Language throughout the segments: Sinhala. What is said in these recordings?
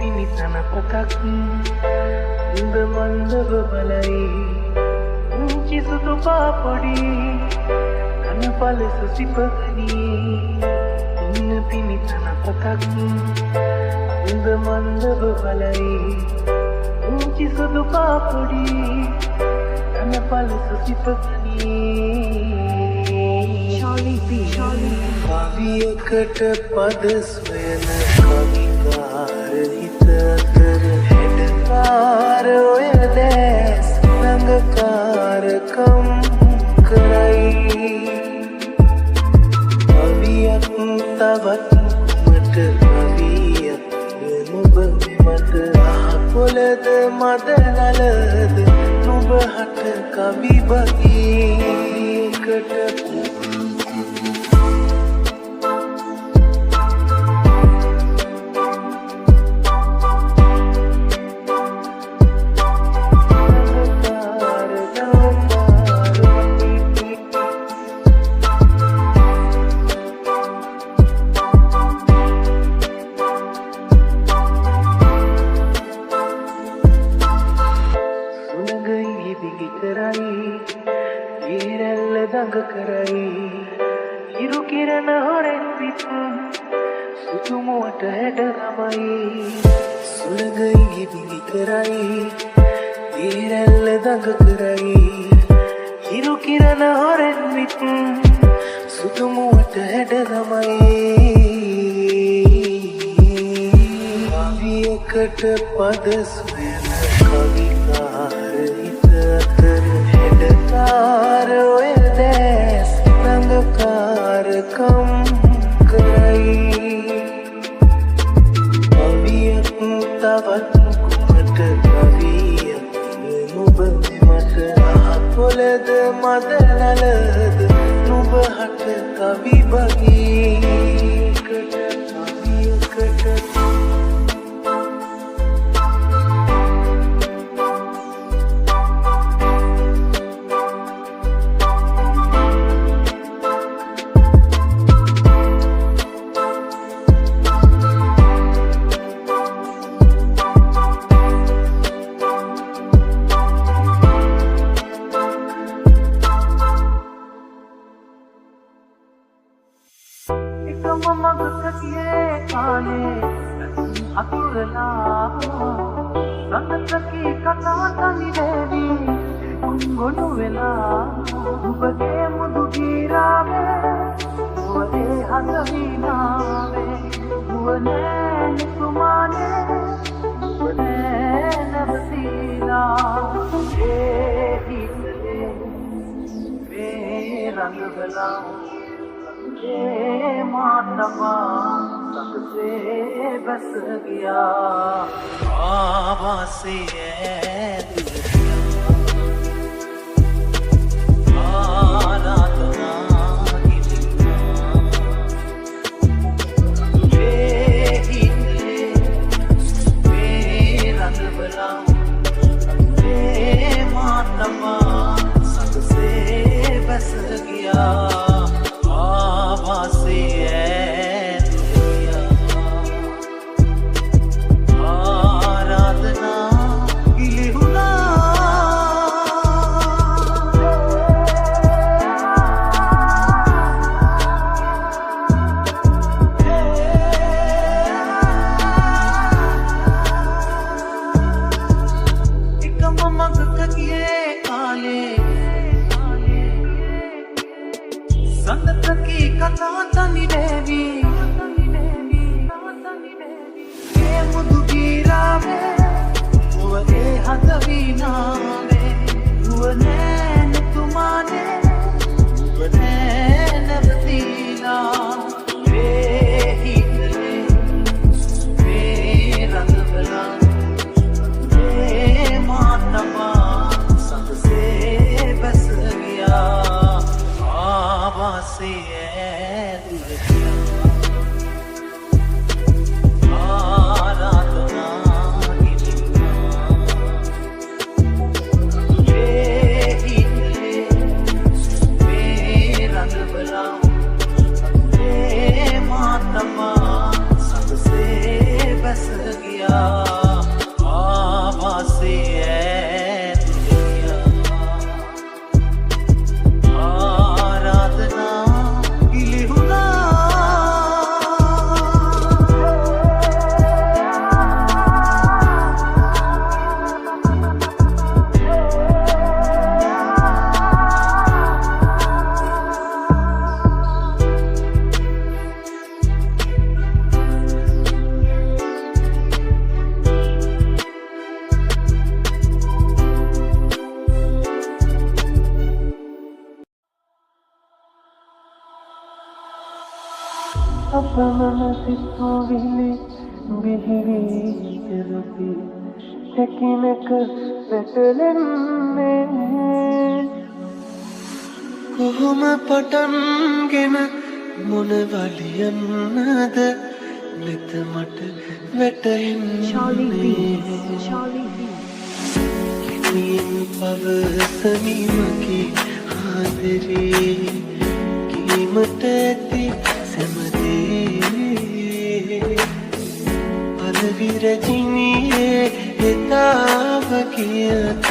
පිනිතන පතක් උඹ මන්දව බලයි උංචි සුදු පාපොඩි කන පලස සිපගනී ඉන්න පිනිතන පතක් උඹ මන්දව බලයි උංචි සුදු පාපොඩි කන පලස සිපගනී කවියකට පද සොයන කවිකාර හිත අතර හැඩකාර ඔය දැස් රඟකාරකම් කරයි කවියක් තවත් මට කවියක් නුඹ මට පොළද මද නලද නුඹ හට කවි බගීකට කරයි හිරු කිරණ හොරෙන් පිටුම් සුතුමුවට හැඩ ගමයි සුළඟයි හිබිලි කරයි දීරැල්ල දඟ කරයි හිරු කිරණ හොරෙන් පිටුම් සුතුමුවට හැඩ ගමයි කවියකට පද සොයන කවිකාර හිත අතර හැඩකාර ඔය දැස් රඟකාරකම් කරයි කවියක් තවත් කුමට කවියක් නුඹ මට පොළද මද නලද නුඹ හට කවි බගීකට කවියකට සඳකී කතා තනි දෙවි ගොනු වෙලා ඔබගේ මුදු ගීරාවේ ඔබේ හද වීණාවේ නුවනේ නිතුමානේ නුවනේ නවතිලා ඒ හිතේ වේ රංගබලා ඒ මාතමා से बस गया आवाज़ සිතුවිලි බිහිවි කෙරපි හැකිනක වැටලෙන්නේ කොහොම පටන්ගෙන මොන වලියන්නද මෙත මට වැටෙන්නේ කිමින් පවසමීමකි ආදරේ කීමට ඇති සැමදේ පදවිරජිනියේ එතාව කියත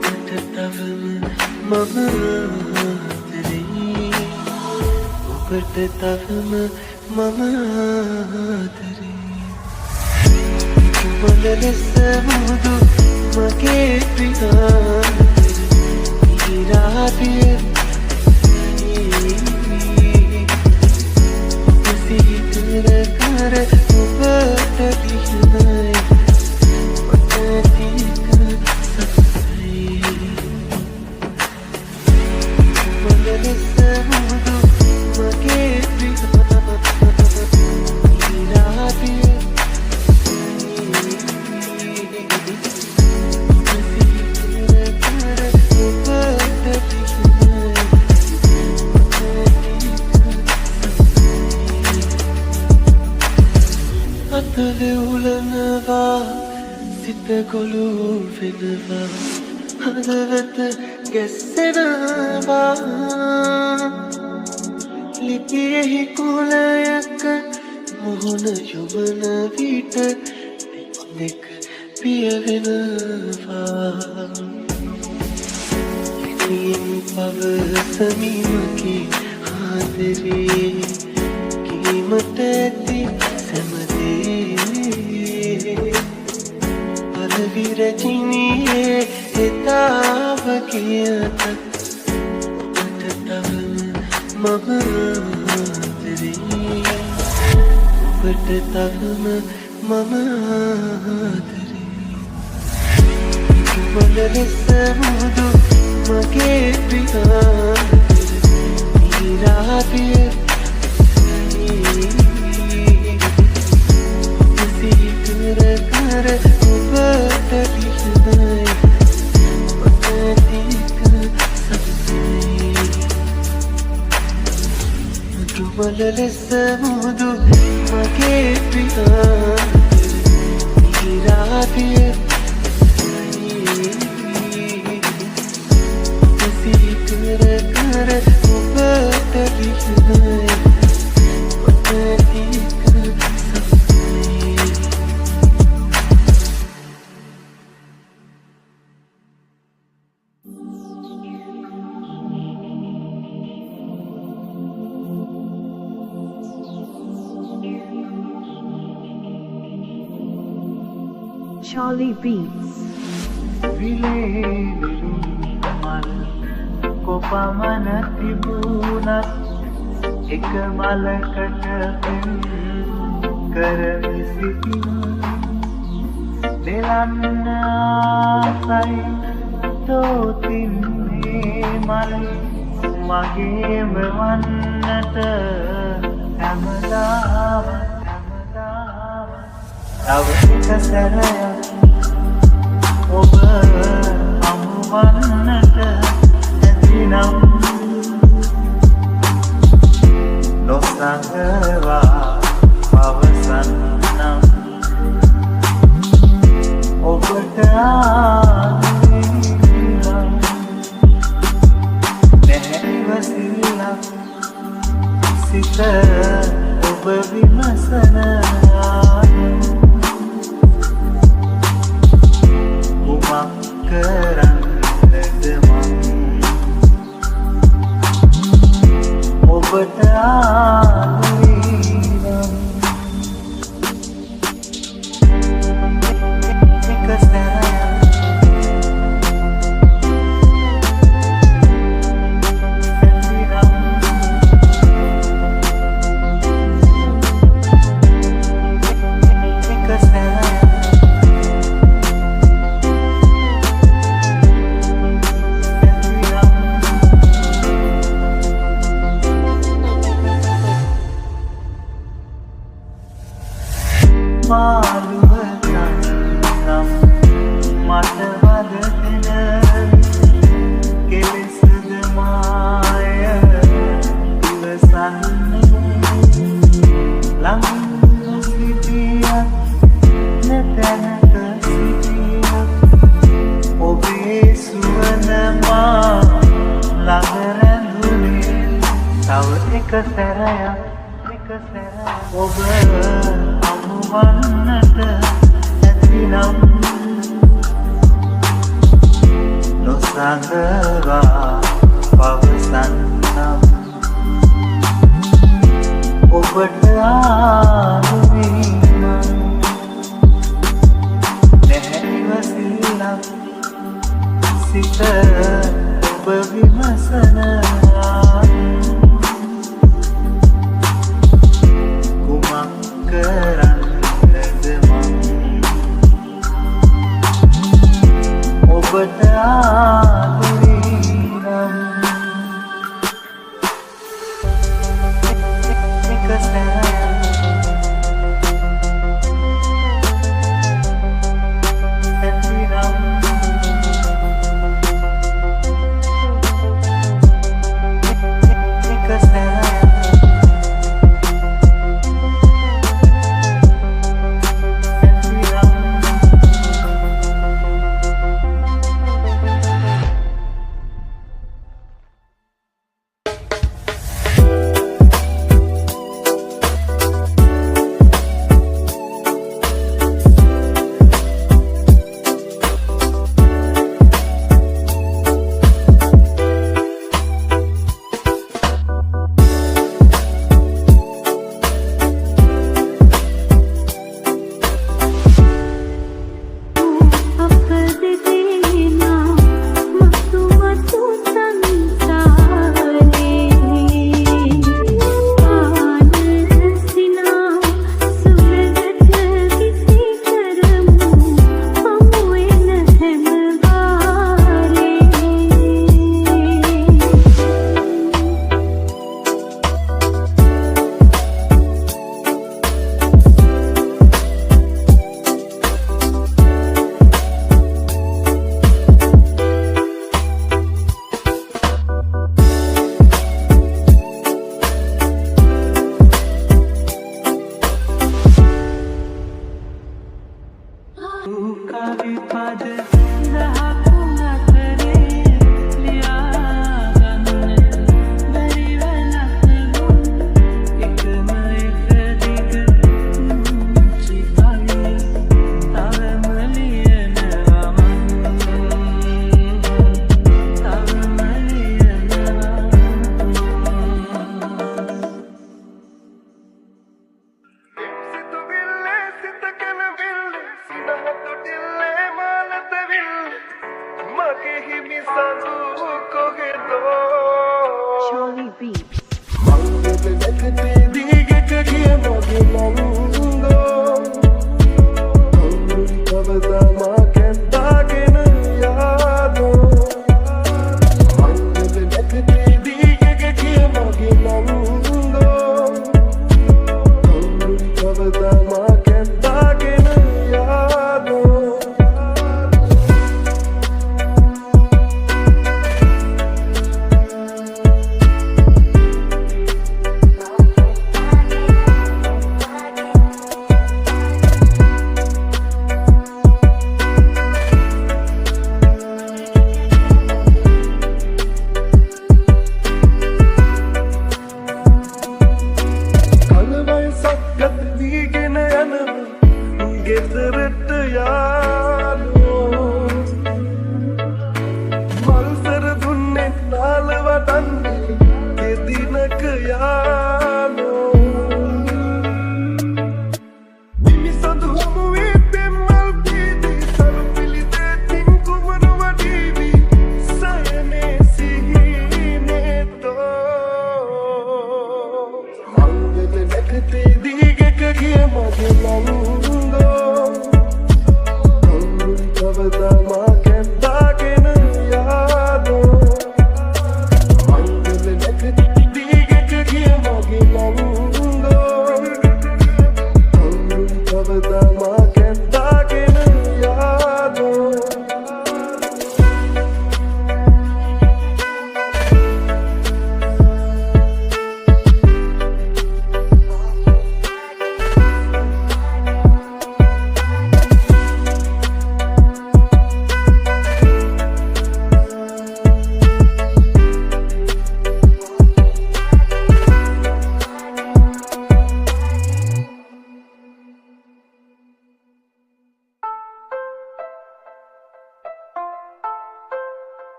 ඔබට තවම මම ආදරේ ඔබට තවම මම ආදරේ උඹල ලෙස මුදු මගේ ප්‍රියාන්තර ඉරාදිය සිහිකර කර ඔබට දිහනයි ඔතතික සසයි උඹල ලෙස මුදු මගේ ප්‍රියාන්තර ඉරාදිය උලනවා සිත ගොළු වෙනවා හදවත ගැස්සෙනවා ලිපියෙහි කුලයක මුහුණ යොමන විට දෙක පියවෙනවා කිමින් පවසමීමකි ආදරේ කීමට ඇති පදවිරජිනියේ එතාව කියත ඔබට තවම මම ආදරේ ඔබට තවම මම ආදරේ උඹල ලෙස මුදු මගේ ප්‍රියාන්තර ඉරාදිය සිහිකර කර ඔබට දිහනයි ඔතතික සසයි උඹල ලෙස මුදු මගේ ප්‍රියාන්තර ඉරාදිය සිහිකර කර ඔබට දිහනයි ඔතතික Charlie Beats. විලේනිරුමල් කොපමණ තිබුණත් එක මලකට පෙන් කරමි සිටින දෙලන්න ආසයි තෝතින්නේ මල් මගේම වන්නට හැමදාම තව එක සැරයක් ඔබ හමුවන්නට ඇතිනම් නොසඟවා පවසන්නම් ඔබට ආදරේ නැහැව සිල්ලක් සිත ඔබ විමසනවා කරන්නද මම ඔබට ආදරේ එක සැරයක් පාළුවතන්නම් මට වදගෙන කෙලෙසද මාය ඉවසන්නේ ළඟින් සිටියත් නැතැනක සිටියත් ඔබේ සුවඳ මා ළඟ රැඳුනේ තව එක සැරයක් ඔබ හමුවන්නට ඇතිනම් නොසඟවා පවසන්නම් ඔබට ආදරේ මං නැහැ ඉවසිල්ලක් සිත ඔබ විමසනවා කුමක් කරන්නද මං ඔබට ආදරේ නම් එක සැරයක් ඇතිනම් එක සැරයක්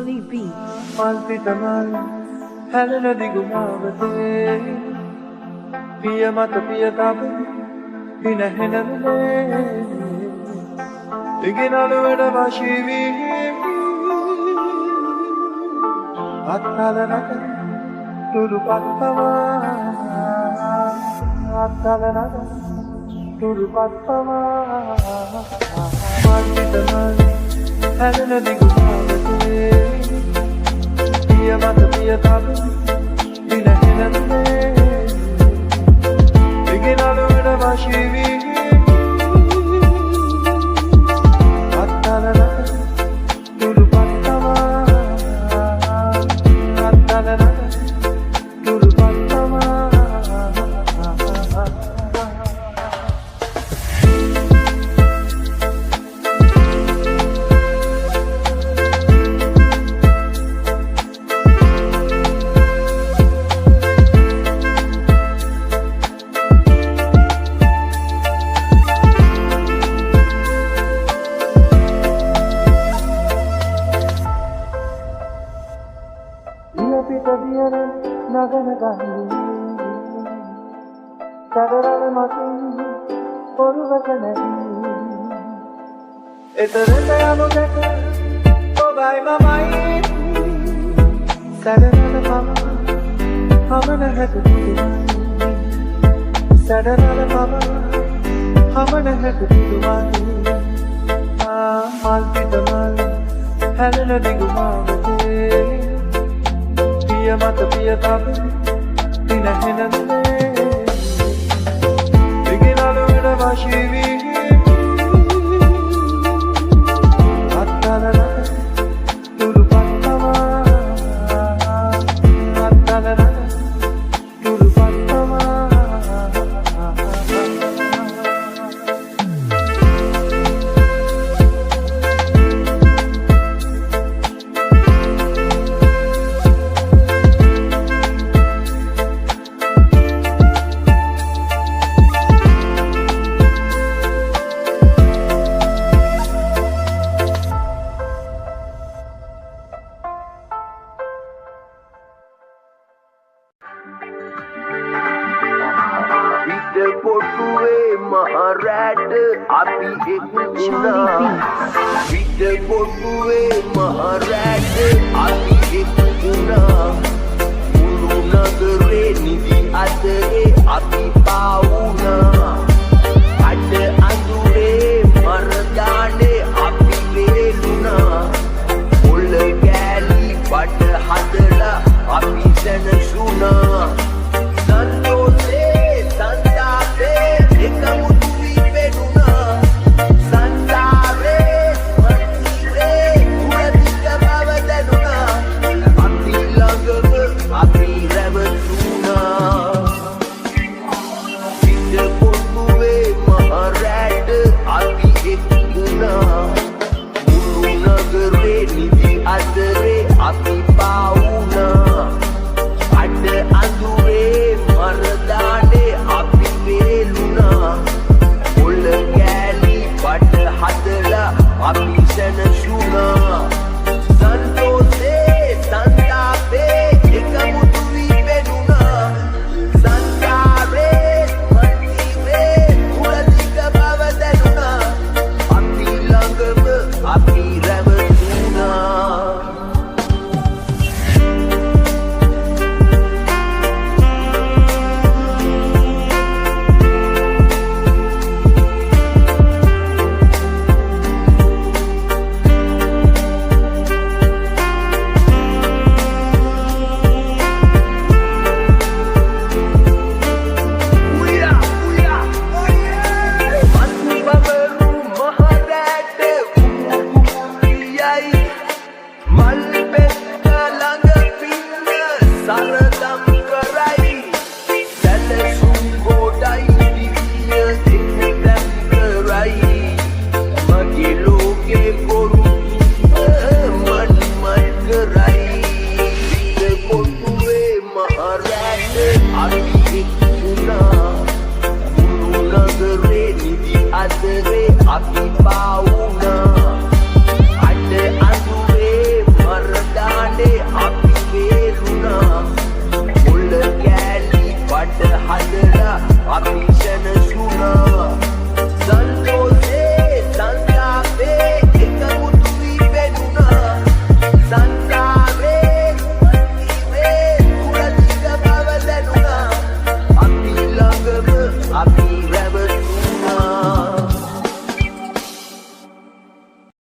Charlie Beats. මල් පිටමල් හැලෙන දිගුමාවතේ පිය මත පිය තබ පිනහෙනලේ ඉගෙනලුවට වශී වී අත්හලනට තුරු පත්පවා අත්හලනට තුරු පත්පවා මල් පිටමල් හැලෙන දිගුමාවතේ පිය මත පිය තබ පිනහෙනලේ ඉගෙනලුවට වශී වී අත්හලනට තුරු පත්පවා අත්හලනට තුරු පත්පවා පිට දියර නගන ගන්නේ සැදරන මතින් පොරුවක නැති එතරට යමු දැක ඔබයි මමයි සැදරන මම හමන හැටුතුමයි සැදරන මම හමන හැටුතුමයි මල් පිටමල් හැලෙන දිගුමාවතේ පිය මත පිය තබ පිනහෙනලේ ඉගෙනලුවට වශී වී අත්හලනට තුරු පත්පවා අත්හලනට තුරු පත්පවා Pitukotuwe maharata api ekuna Pitukotuwe maharata api ekuna Ulu nagare nidi atere api pawa